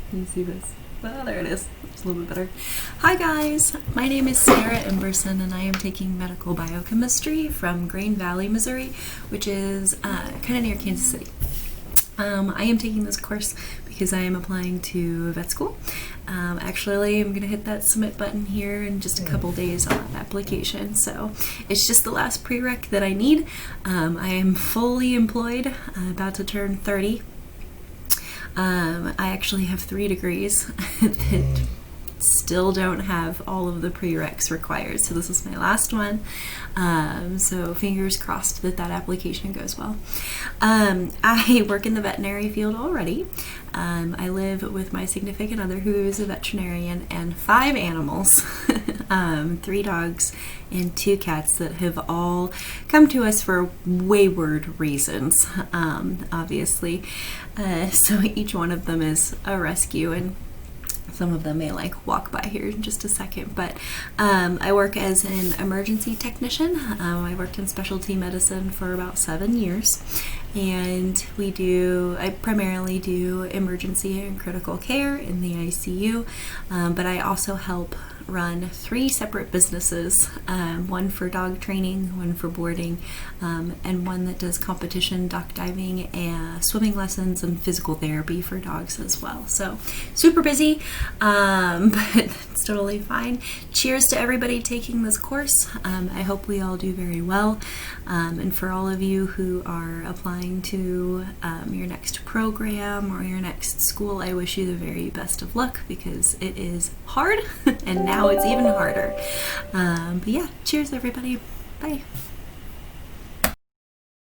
Can you see this? Oh, there it is. It's a little bit better. Hi guys, my name is Sarah Emberson and I am taking medical biochemistry from Green Valley, Missouri, which is kind of near Kansas City. I am taking this course because I am applying to vet school. Actually, I'm going to hit that submit button here in just a couple days on that application. So it's just the last prereq that I need. I am fully employed, about to turn 30. I actually have 3 degrees that still don't have all of the prereqs required, so this is my last one. So fingers crossed that that application goes well. I work in the veterinary field already. I live with my significant other who is a veterinarian and 5 animals, 3 dogs and 2 cats that have all come to us for wayward reasons, obviously. So each one of them is a rescue, and some of them may walk by here in just a second, but I work as an emergency technician. I worked in specialty medicine for about 7 years, and I primarily do emergency and critical care in the ICU, but I also help run 3 separate businesses, one for dog training, one for boarding, and one that does competition duck diving and swimming lessons and physical therapy for dogs as well. So super busy, but it's totally fine. Cheers to everybody taking this course. I hope we all do very well, and for all of you who are applying to your next program or your next school, I wish you the very best of luck because it is hard and now it's even harder. But yeah, cheers everybody. Bye.